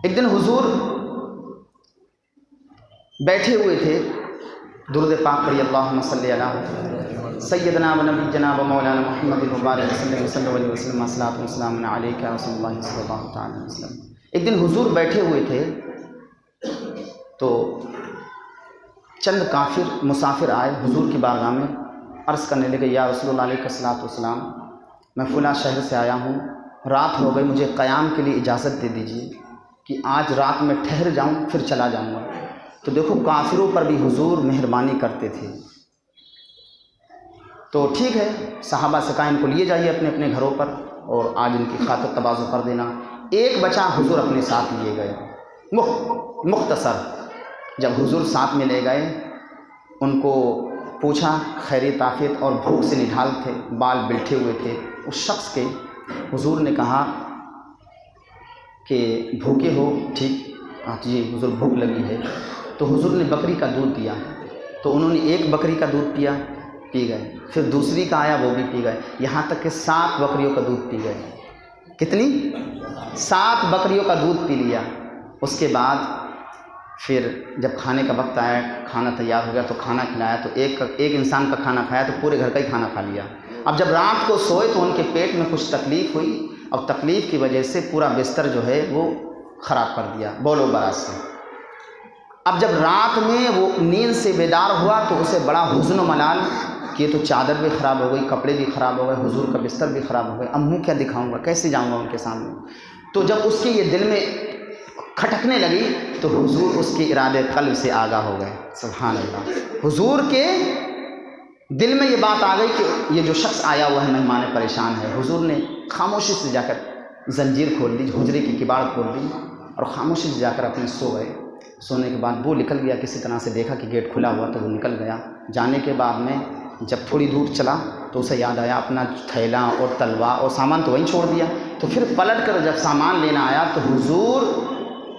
ایک دن حضور بیٹھے ہوئے تھے، درود پاک پڑھی اللہم صلی علی سیدنا و نبینا و مولانا محمد مبارک صلی اللہ علیہ وسلم الصلاۃ والسلام علیک یا رسول اللہ صلی اللہ تعالی علیہ وسلم۔ ایک دن حضور بیٹھے ہوئے تھے تو چند کافر مسافر آئے حضور کی بارگاہ میں، عرض کرنے لگے یا رسول اللہ علیہ الصلاۃ والسلام، میں فلاں شہر سے آیا ہوں، رات ہو گئی، مجھے قیام کے لیے اجازت دے دیجیے کہ آج رات میں ٹھہر جاؤں پھر چلا جاؤں گا۔ تو دیکھو کافروں پر بھی حضور مہربانی کرتے تھے۔ تو ٹھیک ہے، صحابہ سے کہا ان کو لیے جائیے اپنے اپنے گھروں پر اور آج ان کی خاطر تواضع کر دینا۔ ایک بچہ حضور اپنے ساتھ لیے گئے، مختصر۔ جب حضور ساتھ میں لے گئے، ان کو پوچھا خیریت عافیت، اور بھوک سے نڈھال تھے، بال بیٹھے ہوئے تھے اس شخص کے۔ حضور نے کہا کہ بھوکے ہو؟ ٹھیک، جی حضور بھوک لگی ہے۔ تو حضور نے بکری کا دودھ دیا، تو انہوں نے ایک بکری کا دودھ پی گئے، پھر دوسری کا آیا وہ بھی پی گئے، یہاں تک کہ 7 بکریوں کا دودھ پی گئے۔ کتنی؟ 7 بکریوں کا دودھ پی لیا۔ اس کے بعد پھر جب کھانے کا وقت آیا، کھانا تیار ہو گیا تو کھانا کھلایا، تو ایک انسان کا کھانا کھایا تو پورے گھر کا ہی کھانا کھا لیا۔ اب جب رات کو سوئے تو ان کے پیٹ میں کچھ تکلیف ہوئی، اور تکلیف کی وجہ سے پورا بستر جو ہے وہ خراب کر دیا بول و براز سے۔ اب جب رات میں وہ نیند سے بیدار ہوا تو اسے بڑا حزن و ملال کہ یہ تو چادر بھی خراب ہو گئی، کپڑے بھی خراب ہو گئے، حضور کا بستر بھی خراب ہو گئے، اب منہ کیا دکھاؤں گا، کیسے جاؤں گا ان کے سامنے؟ تو جب اس کے یہ دل میں کھٹکنے لگی تو حضور اس کے ارادے قلب سے آگاہ ہو گئے۔ سبحان اللہ، حضور کے دل میں یہ بات آ گئی کہ یہ جو شخص آیا ہوا ہے مہمان پریشان ہے۔ حضور نے خاموشی سے جا کر زنجیر کھول دی، حجرے کی کباڑ کھول دی، اور خاموشی سے جا کر اپنے سو گئے۔ سونے کے بعد وہ نکل گیا، کسی طرح سے دیکھا کہ گیٹ کھلا ہوا تو وہ نکل گیا۔ جانے کے بعد میں جب تھوڑی دور چلا تو اسے یاد آیا اپنا تھیلا اور تلوار اور سامان تو وہیں چھوڑ دیا۔ تو پھر پلٹ کر جب سامان لینا آیا تو حضور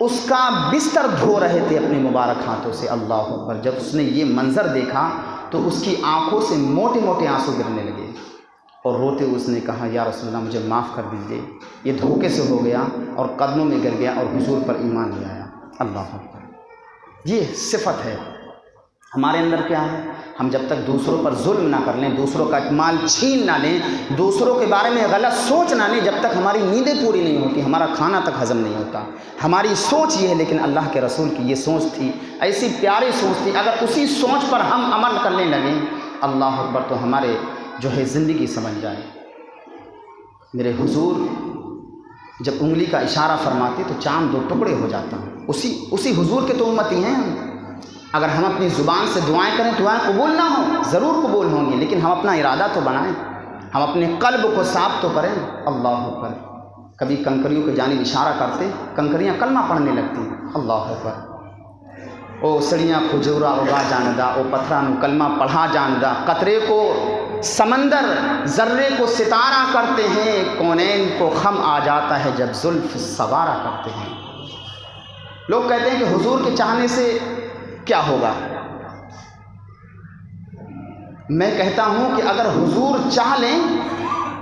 اس کا بستر دھو رہے تھے اپنے مبارک ہاتھوں سے۔ اللہ اکبر! جب اس نے یہ منظر دیکھا تو اس کی آنکھوں سے موٹے موٹے آنسو گرنے لگے، اور روتے ہوئے اس نے کہا یا رسول اللہ مجھے معاف کر دیجیے، یہ دھوکے سے ہو گیا، اور قدموں میں گر گیا اور حضور پر ایمان لے آیا۔ اللہ اکبر! یہ صفت ہے ہمارے اندر۔ کیا ہے؟ ہم جب تک دوسروں پر ظلم نہ کر لیں، دوسروں کا مال چھین نہ لیں، دوسروں کے بارے میں غلط سوچ نہ لیں، جب تک ہماری نیندیں پوری نہیں ہوتی، ہمارا کھانا تک ہضم نہیں ہوتا۔ ہماری سوچ یہ ہے، لیکن اللہ کے رسول کی یہ سوچ تھی، ایسی پیاری سوچ تھی، اگر اسی سوچ پر ہم عمل کرنے لگیں اللہ اکبر تو ہمارے جو ہے زندگی سمجھ جائے۔ میرے حضور جب انگلی کا اشارہ فرماتے تو چاند 2 ٹکڑے ہو جاتا۔ اسی حضور کے تو امتی ہیں ہم۔ اگر ہم اپنی زبان سے دعائیں کریں، دعائیں قبول نہ ہوں، ضرور قبول ہوں گی، لیکن ہم اپنا ارادہ تو بنائیں، ہم اپنے قلب کو صاف تو کریں۔ اللہ اکبر! کبھی کنکریوں کی جانب اشارہ کرتے، کنکریاں کلمہ پڑھنے لگتی۔ اللہ اکبر! او سڑیاں کھجورا اگا جاندا، او پتھرانو کلمہ پڑھا جاندا، قطرے کو سمندر ذرے کو ستارہ کرتے ہیں، کونین کو خم آ جاتا ہے جب زلف سوارا کرتے ہیں۔ لوگ کہتے ہیں کہ حضور کے چاہنے سے کیا ہوگا؟ میں کہتا ہوں کہ اگر حضور چاہ لیں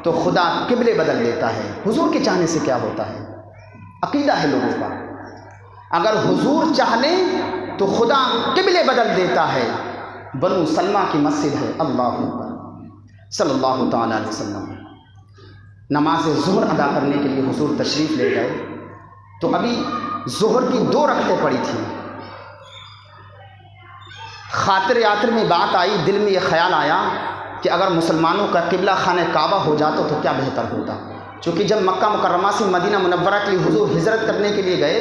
تو خدا قبلے بدل دیتا ہے۔ حضور کے چاہنے سے کیا ہوتا ہے؟ عقیدہ ہے لوگوں کا۔ اگر حضور چاہ لیں تو خدا قبلے بدل دیتا ہے۔ بنو سلمہ کی مسجد ہے، اللہ اکبر، صلی اللہ تعالیٰ علیہ وسلم نماز ظہر ادا کرنے کے لیے حضور تشریف لے گئے تو ابھی ظہر کی 2 رکعتیں پڑی تھیں۔ خاطر آخر میں بات آئی، دل میں یہ خیال آیا کہ اگر مسلمانوں کا قبلہ خانہ کعبہ ہو جاتا تو کیا بہتر ہوتا۔ چونکہ جب مکہ مکرمہ سے مدینہ منورہ کے لیے حضور ہجرت کرنے کے لیے گئے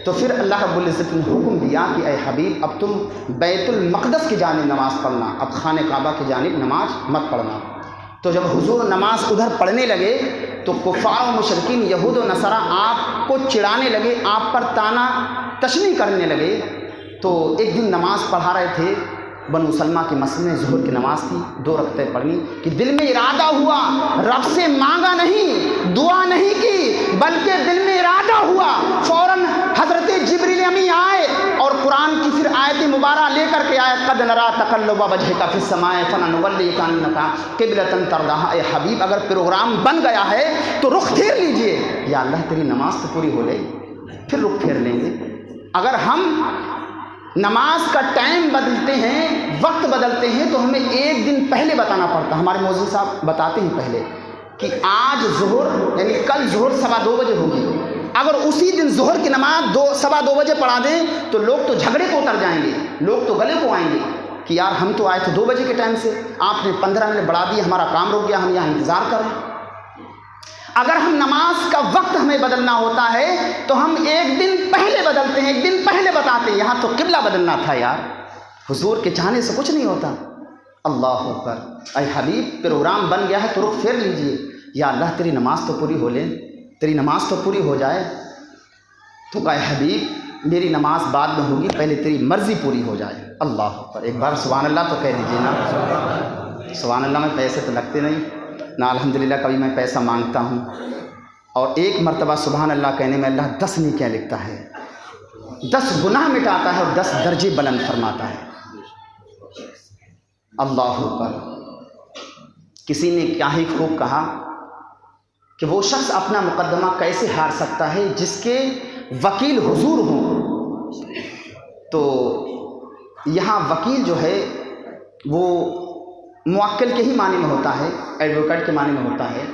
تو پھر اللہ رب العزت نے حکم دیا کہ اے حبیب اب تم بیت المقدس کی جانب نماز پڑھنا، اب خانہ کعبہ کی جانب نماز مت پڑھنا۔ تو جب حضور نماز ادھر پڑھنے لگے تو کفار و مشرکین یہود و نصارہ آپ کو چڑھانے لگے، آپ پر طعنہ تشنیع کرنے لگے۔ تو ایک دن نماز پڑھا رہے تھے بنو سلمہ کی مسجد میں، ظہر کی نماز تھی، 2 رکعتیں پڑھنی کہ دل میں ارادہ ہوا، رب سے مانگا نہیں، دعا نہیں کی، بلکہ دل میں ارادہ ہوا، فوراً حضرت جبریل امی آئے اور قرآن کی پھر آیت مبارکہ لے کر کے آئے قد نرا تقلب وجهک فی السماء فلنولیک قبلۃ ترضاها۔ اے حبیب اگر پروگرام بن گیا ہے تو رخ پھیر لیجئے، یا اللہ تیری نماز تو پوری ہو گئی، پھر رخ پھیر لیں گے۔ اگر ہم نماز کا ٹائم بدلتے ہیں، وقت بدلتے ہیں، تو ہمیں ایک دن پہلے بتانا پڑتا ہے۔ ہمارے مؤذن صاحب بتاتے ہیں پہلے کہ آج ظہر یعنی کل ظہر 2:15 بجے ہوگی، اگر اسی دن ظہر کی نماز 2:15 بجے پڑھا دیں تو لوگ تو جھگڑے کو اتر جائیں گے، لوگ تو گلے کو آئیں گے کہ یار ہم تو آئے تھے 2 بجے کے ٹائم سے، آپ نے 15 منٹ بڑھا دیا، ہمارا کام رک گیا، ہم یہاں انتظار کر رہے ہیں۔ اگر ہم نماز کا وقت ہمیں بدلنا ہوتا ہے تو ہم ایک دن پہلے بدلتے ہیں، ایک دن پہلے بتاتے ہیں۔ یہاں تو قبلہ بدلنا تھا یار، حضور کے چاہنے سے کچھ نہیں ہوتا۔ اللہ اکبر، اے حبیب پروگرام بن گیا ہے تو رخ پھیر لیجئے، یا اللہ تیری نماز تو پوری ہو لے، تیری نماز تو پوری ہو جائے۔ تو اے حبیب میری نماز بعد میں ہوگی، پہلے تیری مرضی پوری ہو جائے۔ اللہ اکبر، ایک بار سبحان اللہ تو کہہ دیجیے نا۔ سبحان اللہ میں پیسے تو لگتے نہیں نہ، الحمدللہ کبھی میں پیسہ مانگتا ہوں، اور ایک مرتبہ سبحان اللہ کہنے میں اللہ 10 نیکیاں لکھتا ہے، 10 گناہ مٹاتا ہے اور 10 درجے بلند فرماتا ہے۔ اللہ اکبر۔ کسی نے کیا ہی خوب کہا کہ وہ شخص اپنا مقدمہ کیسے ہار سکتا ہے جس کے وکیل حضور ہوں۔ تو یہاں وکیل جو ہے وہ موکل کے ہی معنی میں ہوتا ہے، ایڈوکیٹ کے معنی میں ہوتا ہے۔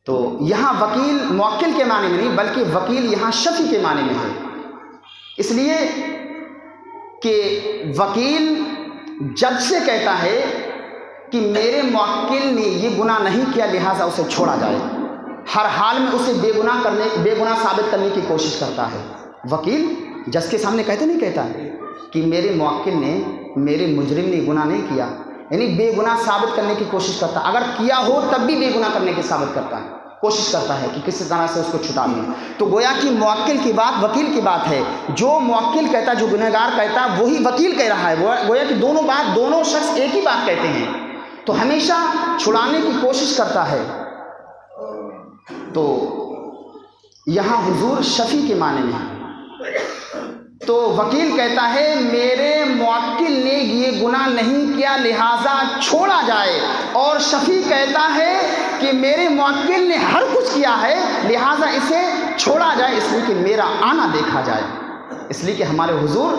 تو یہاں وکیل موکل کے معنی میں نہیں بلکہ وکیل یہاں شفیع کے معنی میں ہے، اس لیے کہ وکیل جج سے کہتا ہے کہ میرے موکل نے یہ گناہ نہیں کیا لہٰذا اسے چھوڑا جائے، ہر حال میں اسے بے گناہ ثابت کرنے کی کوشش کرتا ہے۔ وکیل جج کے سامنے کہتے نہیں کہتا ہے کہ میرے موکل نے، میرے مجرم نے گناہ نہیں کیا، یعنی بے گناہ ثابت کرنے کی کوشش کرتا ہے، اگر کیا ہو تب بھی بے گناہ کرنے کی ثابت کرتا ہے، کوشش کرتا ہے کہ کسی طرح سے اس کو چھٹا لیں۔ تو گویا کہ موکل کی بات وکیل کی بات ہے، جو موکل کہتا جو گنہگار کہتا وہی وکیل کہہ رہا ہے، گویا کہ دونوں شخص ایک ہی بات کہتے ہیں، تو ہمیشہ چھڑانے کی کوشش کرتا ہے۔ تو یہاں حضور شفیع کے معنی میں ہے۔ تو وکیل کہتا ہے میرے موکل نے یہ گناہ نہیں کیا لہٰذا چھوڑا جائے، اور شفیع کہتا ہے کہ میرے موکل نے ہر کچھ کیا ہے لہٰذا اسے چھوڑا جائے، اس لیے کہ میرا آنا دیکھا جائے۔ اس لیے کہ ہمارے حضور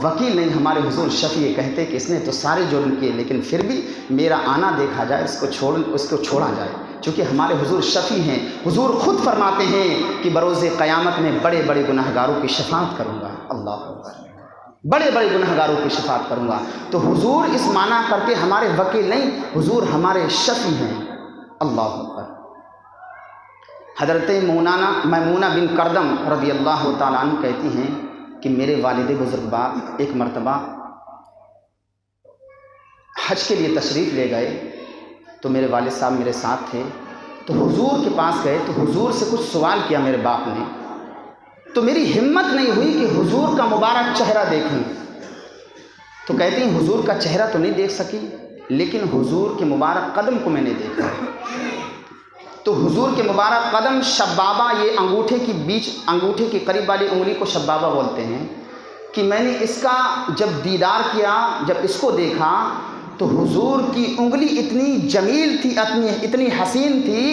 وکیل نہیں، ہمارے حضور شفیع کہتے کہ اس نے تو سارے جرم کیے لیکن پھر بھی میرا آنا دیکھا جائے، اس کو چھوڑا جائے، چونکہ ہمارے حضور شفیع ہیں۔ حضور خود فرماتے ہیں کہ بروز قیامت میں بڑے بڑے گنہگاروں کی شفاعت کروں گا۔ اللہ اکبر، بڑے بڑے گنہگاروں کی شفاعت کروں گا۔ تو حضور اس معنی کر کے ہمارے وکیل نہیں، حضور ہمارے شفیع ہیں۔ اللہ اکبر۔ حضرت میمونہ بن کردم رضی اللہ تعالیٰ عنہ کہتی ہیں کہ میرے والد بزرگوار ایک مرتبہ حج کے لیے تشریف لے گئے، تو میرے والد صاحب میرے ساتھ تھے، تو حضور کے پاس گئے تو حضور سے کچھ سوال کیا میرے باپ نے، تو میری ہمت نہیں ہوئی کہ حضور کا مبارک چہرہ دیکھوں۔ تو کہتے ہیں حضور کا چہرہ تو نہیں دیکھ سکی لیکن حضور کے مبارک قدم کو میں نے دیکھا۔ تو حضور کے مبارک قدم شبابہ، یہ انگوٹھے کے قریب والی انگلی کو شبابہ بولتے ہیں، کہ میں نے اس کا جب دیدار کیا، جب اس کو دیکھا تو حضور کی انگلی اتنی جمیل تھی، اتنی حسین تھی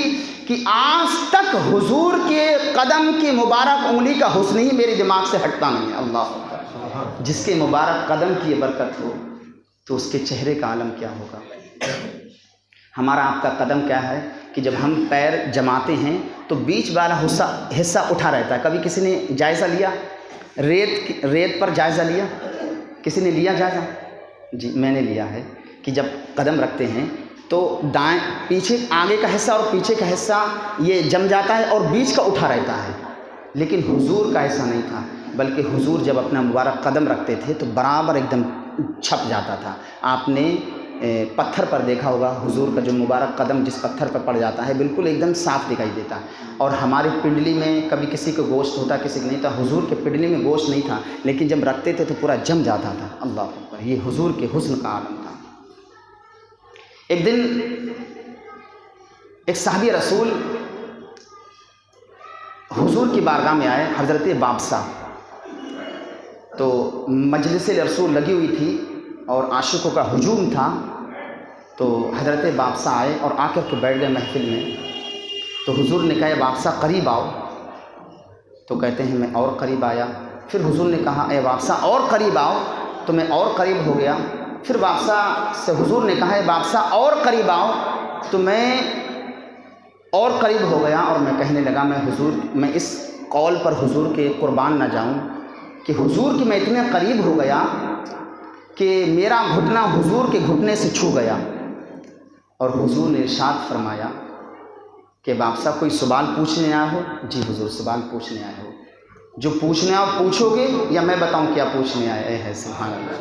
کہ آج تک حضور کے قدم کی مبارک انگلی کا حسن ہی میرے دماغ سے ہٹتا نہیں ہے۔ اللہ اکبر۔ جس کے مبارک قدم کی یہ برکت ہو تو اس کے چہرے کا عالم کیا ہوگا۔ ہمارا آپ کا قدم کیا ہے کہ جب ہم پیر جماتے ہیں تو بیچ والا حصہ اٹھا رہتا ہے۔ کبھی کسی نے جائزہ لیا، ریت پر جائزہ لیا؟ کسی نے لیا جائزہ؟ جی میں نے لیا ہے کہ جب قدم رکھتے ہیں تو دائیں پیچھے آگے کا حصہ اور پیچھے کا حصہ یہ جم جاتا ہے اور بیچ کا اٹھا رہتا ہے، لیکن حضور کا ایسا نہیں تھا، بلکہ حضور جب اپنا مبارک قدم رکھتے تھے تو برابر ایک دم چھپ جاتا تھا۔ آپ نے پتھر پر دیکھا ہوگا، حضور کا جو مبارک قدم جس پتھر پر پڑ جاتا ہے بالکل ایک دم صاف دکھائی دیتا ہے۔ اور ہماری پنڈلی میں کبھی کسی کو گوشت ہوتا کسی کو نہیں تھا، حضور کے پنڈلی میں گوشت نہیں تھا لیکن جب رکھتے تھے تو پورا جم جاتا تھا۔ اللہ اکبر، یہ حضور کے حسن کا عالم تھا۔ ایک دن ایک صحابی رسول حضور کی بارگاہ میں آئے، حضرت بابسا، تو مجلس رسول لگی ہوئی تھی اور عاشقوں کا ہجوم تھا، تو حضرت بابسا آئے اور آ کر کے بیٹھ گئے محفل میں۔ تو حضور نے کہا بابسا قریب آؤ، تو کہتے ہیں میں اور قریب آیا. پھر حضور نے کہا اے وابسہ اور قریب آؤ. تو میں اور قریب ہو گیا. پھر وابسہ سے حضور نے کہا اے وابسہ اور قریب آؤ. تو میں اور قریب ہو گیا اور میں کہنے لگا میں اس قول پر حضور کے قربان نہ جاؤں کہ حضور کی میں اتنے قریب ہو گیا کہ میرا گھٹنا حضور کے گھٹنے سے چھو گیا. اور حضور نے ارشاد فرمایا کہ وابسہ کوئی سوال پوچھنے آیا ہو؟ جی حضور سوال پوچھنے آئے ہو. جو پوچھنے آؤ پوچھو گے یا میں بتاؤں کیا پوچھنے آئے ہیں؟ سبحان اللہ.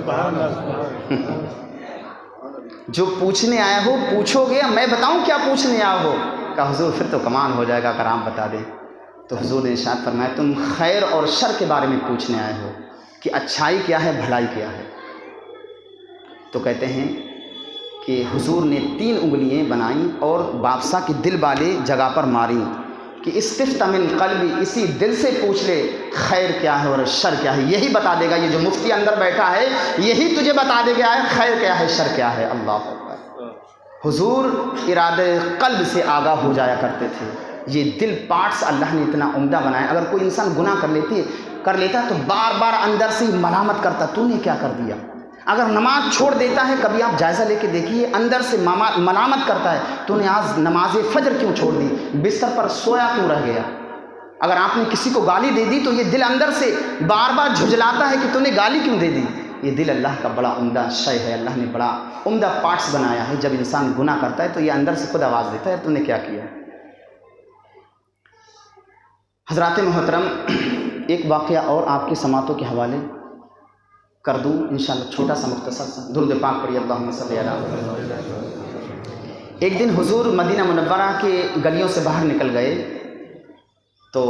جو پوچھنے آئے ہو پوچھو گے یا میں بتاؤں کیا پوچھنے آئے ہو؟ کہا حضور پھر تو کمال ہو جائے گا اگر آپ بتا دیں. تو حضور نے ارشاد فرمایا تم خیر اور شر کے بارے میں پوچھنے آئے ہو کہ اچھائی کیا ہے بھلائی کیا ہے. تو کہتے ہیں کہ حضور نے 3 انگلیاں بنائیں اور وابسہ کی دل والے جگہ پر ماری کہ استفت من قلبی، اسی دل سے پوچھ لے خیر کیا ہے اور شر کیا ہے. یہی بتا دے گا، یہ جو مفتی اندر بیٹھا ہے یہی تجھے بتا دے گا خیر کیا ہے شر کیا ہے. اللہ اکبر. حضور ارادے قلب سے آگاہ ہو جایا کرتے تھے. یہ دل پارٹس اللہ نے اتنا عمدہ بنایا. اگر کوئی انسان گناہ کر لیتا تو بار بار اندر سے ملامت کرتا تو نے کیا کر دیا. اگر نماز چھوڑ دیتا ہے کبھی آپ جائزہ لے کے دیکھیے اندر سے ملامت کرتا ہے تو نے آج نماز فجر کیوں چھوڑ دی، بستر پر سویا کیوں رہ گیا. اگر آپ نے کسی کو گالی دے دی تو یہ دل اندر سے بار بار جھجلاتا ہے کہ تو نے گالی کیوں دے دی. یہ دل اللہ کا بڑا عمدہ شے ہے. اللہ نے بڑا عمدہ پارٹس بنایا ہے. جب انسان گناہ کرتا ہے تو یہ اندر سے خود آواز دیتا ہے تو نے کیا کیا. حضرات محترم، ایک واقعہ اور آپ کی سماعتوں کے حوالے کر دوں انشاءاللہ، چھوٹا سا مختصر سا. درود پاک پڑھیے اللہم صلی علی محمد. ایک دن حضور مدینہ منورہ کے گلیوں سے باہر نکل گئے تو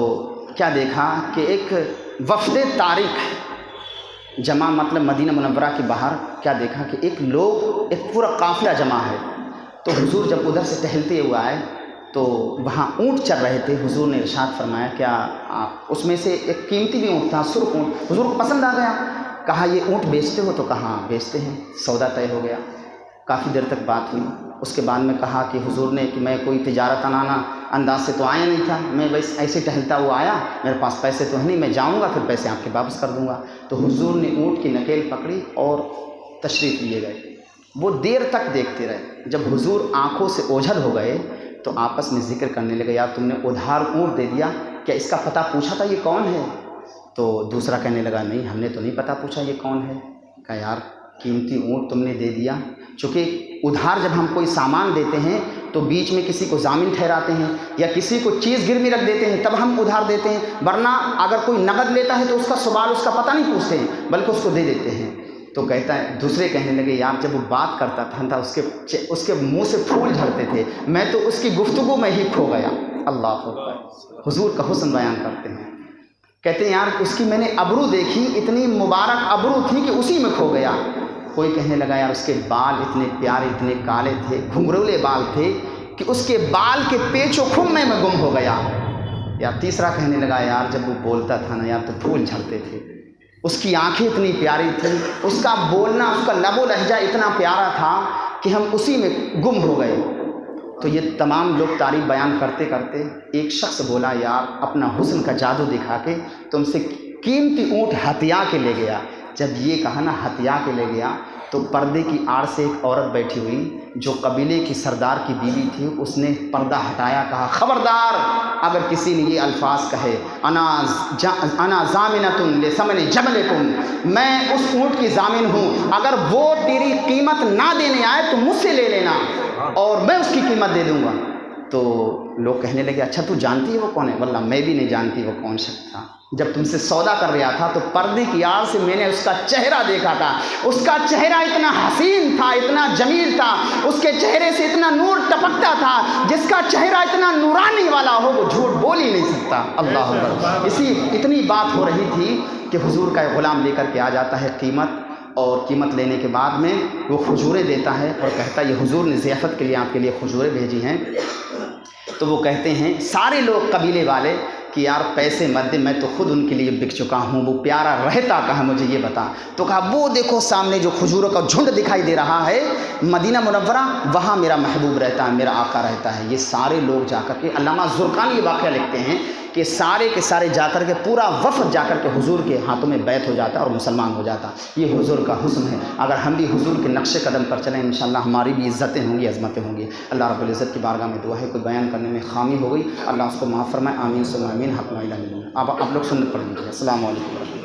کیا دیکھا کہ ایک وفد طارق جمع، مطلب مدینہ منورہ کے باہر کیا دیکھا کہ ایک پورا قافلہ جمع ہے. تو حضور جب ادھر سے ٹہلتے ہوئے آئے تو وہاں اونٹ چل رہے تھے. حضور نے ارشاد فرمایا کیا اس میں سے ایک قیمتی بھی اونٹ تھا، سرخ اونٹ. حضور کو پسند آ گیا. کہا یہ اونٹ بیچتے ہو؟ تو کہا بیچتے ہیں. سودا طے ہو گیا. کافی دیر تک بات ہوئی. اس کے بعد میں کہا کہ حضور نے کہ میں کوئی تجارت انداز سے تو آیا نہیں تھا، میں بس ایسے ٹہلتا ہوا آیا، میرے پاس پیسے تو ہے نہیں، میں جاؤں گا پھر پیسے آپ کے واپس کر دوں گا. تو حضور نے اونٹ کی نکیل پکڑی اور تشریف لیے گئے. وہ دیر تک دیکھتے رہے. جب حضور آنکھوں سے اوجھل ہو گئے تو آپس میں ذکر کرنے لگے یار تم نے ادھار اونٹ دے دیا، کیا اس کا پتہ پوچھا تھا یہ کون ہے؟ تو دوسرا کہنے لگا نہیں ہم نے تو نہیں پتہ پوچھا یہ کون ہے. کہا یار قیمتی اونٹ تم نے دے دیا. چونکہ ادھار جب ہم کوئی سامان دیتے ہیں تو بیچ میں کسی کو ضامن ٹھہراتے ہیں یا کسی کو چیز گروی رکھ دیتے ہیں تب ہم ادھار دیتے ہیں، ورنہ اگر کوئی نقد لیتا ہے تو اس کا سوال اس کا پتہ نہیں پوچھتے ہیں بلکہ اس کو دے دیتے ہیں. تو کہتا ہے دوسرے کہنے لگے یار جب وہ بات کرتا تھا اس کے منہ سے پھول جھڑتے تھے، میں تو اس کی گفتگو میں ہی کھو گیا. اللہ اکبر. حضور کا حسن بیان کرتے ہیں. کہتے ہیں یار اس کی میں نے ابرو دیکھی، اتنی مبارک ابرو تھی کہ اسی میں کھو گیا. کوئی کہنے لگا یار اس کے بال اتنے پیارے اتنے کالے تھے، گھنگرولے بال تھے کہ اس کے بال کے پیچ و خم میں گم ہو گیا. یا تیسرا کہنے لگا یار جب وہ بولتا تھا نا یار تو پھول جھڑتے تھے، اس کی آنکھیں اتنی پیاری تھیں، اس کا بولنا اس کا لب و لہجہ اتنا پیارا تھا کہ ہم اسی میں گم ہو گئے. تو یہ تمام لوگ تعریف بیان کرتے کرتے ایک شخص بولا یار اپنا حسن کا جادو دکھا کے تم سے قیمتی اونٹ ہتھیا کے لے گیا. جب یہ کہا نا ہتھیا کے لے گیا تو پردے کی آڑ سے ایک عورت بیٹھی ہوئی جو قبیلے کی سردار کی بیوی تھی، اس نے پردہ ہٹایا، کہا خبردار اگر کسی نے یہ الفاظ کہے انا ضامنۃ لثمن جملکم، میں اس اونٹ کی ضامن ہوں، اگر وہ تیری قیمت نہ دینے آئے تو مجھ سے لے لینا اور میں اس کی قیمت دے دوں گا. تو لوگ کہنے لگے اچھا تو جانتی ہے وہ کون ہے؟ واللہ میں بھی نہیں جانتی وہ کون شخص تھا. جب تم سے سودا کر رہا تھا تو پردے کی آڑ سے میں نے اس کا چہرہ دیکھا تھا. اس کا چہرہ اتنا حسین تھا، اتنا جمیل تھا، اس کے چہرے سے اتنا نور ٹپکتا تھا. جس کا چہرہ اتنا نورانی والا ہو وہ جھوٹ بول ہی نہیں سکتا. اللہ اکبر. اتنی بات ہو رہی تھی کہ حضور کا ایک غلام لے کر کے آ جاتا ہے قیمت، اور قیمت لینے کے بعد میں وہ کھجوریں دیتا ہے اور کہتا ہے یہ حضور نے ضیافت کے لیے آپ کے لیے کھجوریں بھیجی ہیں. تو وہ کہتے ہیں سارے لوگ قبیلے والے کہ یار پیسے مت دے، میں تو خود ان کے لیے بک چکا ہوں، وہ پیارا رہتا کہاں مجھے یہ بتا. تو کہا وہ دیکھو سامنے جو کھجوروں کا جھنڈ دکھائی دے رہا ہے مدینہ منورہ، وہاں میرا محبوب رہتا ہے، میرا آقا رہتا ہے. یہ سارے لوگ جا کر کے علامہ زرقانی یہ واقعہ لکھتے ہیں کہ سارے کے سارے جا کر کے پورا وفد جا کر کے حضور کے ہاتھوں میں بیعت ہو جاتا اور مسلمان ہو جاتا. یہ حضور کا حسن ہے. اگر ہم بھی حضور کے نقش قدم پر چلیں انشاءاللہ ہماری بھی عزتیں ہوں گی, عظمتیں ہوں گی. اللہ رب العزت کی بارگاہ میں دعا ہے کوئی بیان کرنے میں خامی ہو گئی اللہ اس کو معاف فرمائے. آمین ثم آمین. حق لا الہ الا اللہ. آپ لوگ سنت پڑھ لیجیے. السلام علیکم.